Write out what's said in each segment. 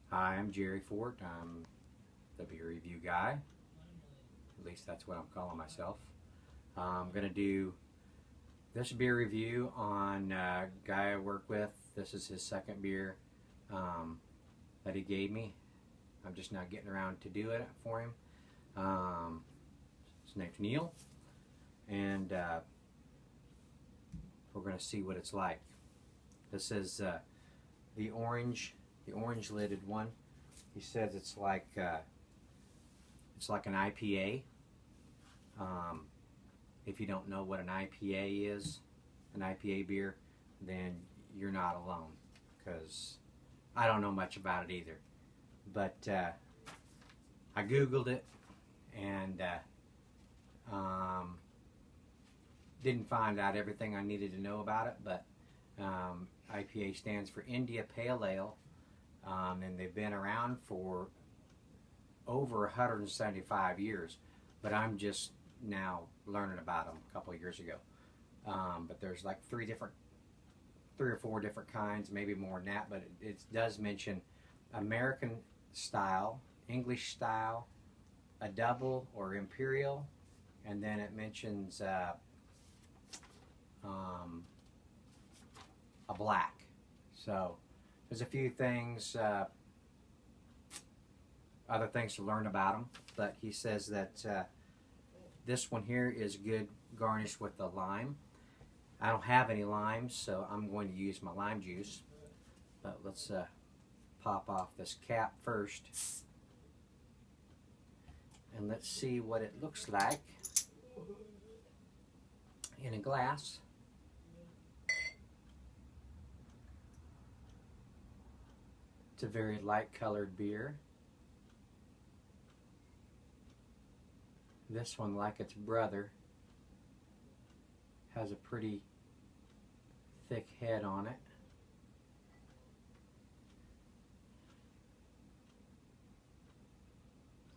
Hi, I'm Jerry Fort. I'm the beer review guy. At least that's what I'm calling myself. I'm going to do this beer review on a guy I work with. This is his second beer that he gave me. I'm just not getting around to do it for him. His name's Neil, and we're going to see what it's like. This is the orange lidded one. He says it's like an IPA. If you don't know what an IPA is, an IPA beer, then you're not alone, because I don't know much about it either. But I googled it and didn't find out everything I needed to know about it. But IPA stands for India Pale Ale, and they've been around for over 175 years. But I'm just now learning about them a couple of years ago. But there's like three or four different kinds, maybe more than that. But it does mention American style, English style, a double or imperial, and then it mentions a black. So there's a few things, other things to learn about them. But he says that this one here is good garnished with the lime. I don't have any limes, so I'm going to use my lime juice. But let's pop off this cap first, and let's see what it looks like in a glass. It's a very light colored beer. This one, like its brother, has a pretty thick head on it.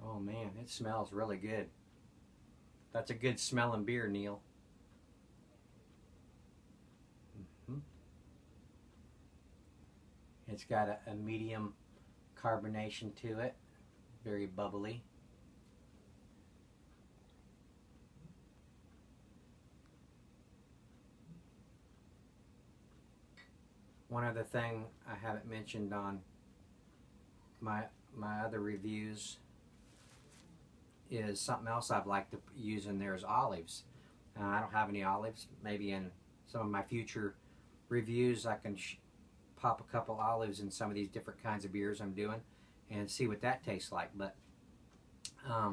Oh man, it smells really good. That's a good smelling beer, Neil. It's got a medium carbonation to it, very bubbly. One other thing I haven't mentioned on my other reviews is something else I'd like to use in there is olives. I don't have any olives. Maybe in some of my future reviews I can pop a couple olives in some of these different kinds of beers I'm doing and see what that tastes like. But I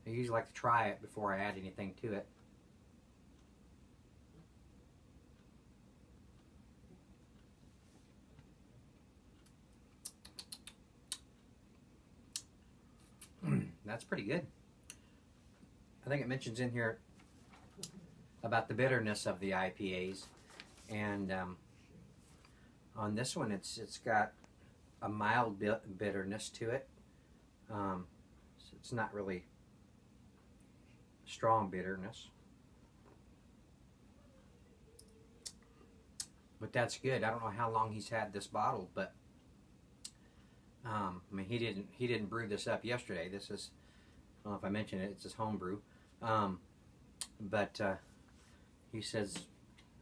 usually like to try it before I add anything to it. That's pretty good. I think it mentions in here about the bitterness of the IPAs, and on this one it's got a mild bitterness to it. So it's not really strong bitterness, but that's good. I don't know how long he's had this bottle, but I mean, he didn't brew this up yesterday. This is, I don't know if I mentioned it, it's his home brew. But he says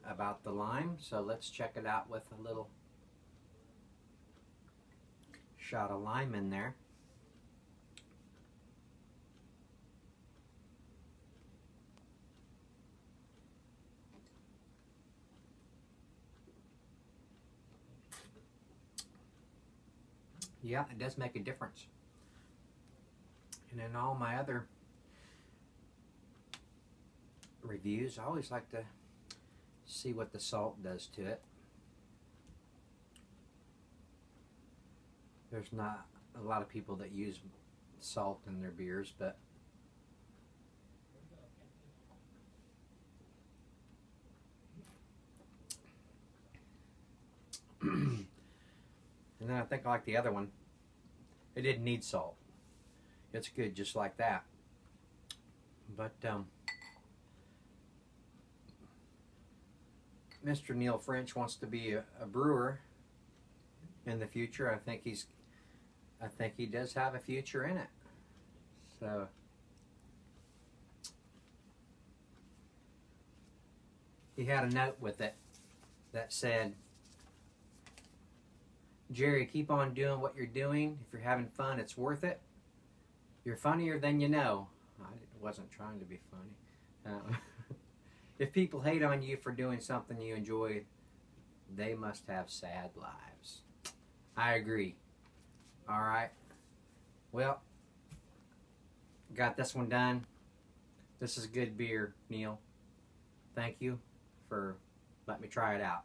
about the lime, so let's check it out with a little shot of lime in there. Yeah, it does make a difference. And in all my other reviews, I always like to see what the salt does to it. There's not a lot of people that use salt in their beers, but and then I think, like the other one, it didn't need salt. It's good just like that. But Mr. Neil French wants to be a brewer in the future. I think he's I think he does have a future in it. So, he had a note with it that said, Jerry, keep on doing what you're doing. If you're having fun, it's worth it. You're funnier than you know. I wasn't trying to be funny. If people hate on you for doing something you enjoy, they must have sad lives. I agree. All right. Well, got this one done. This is good beer, Neil. Thank you for letting me try it out.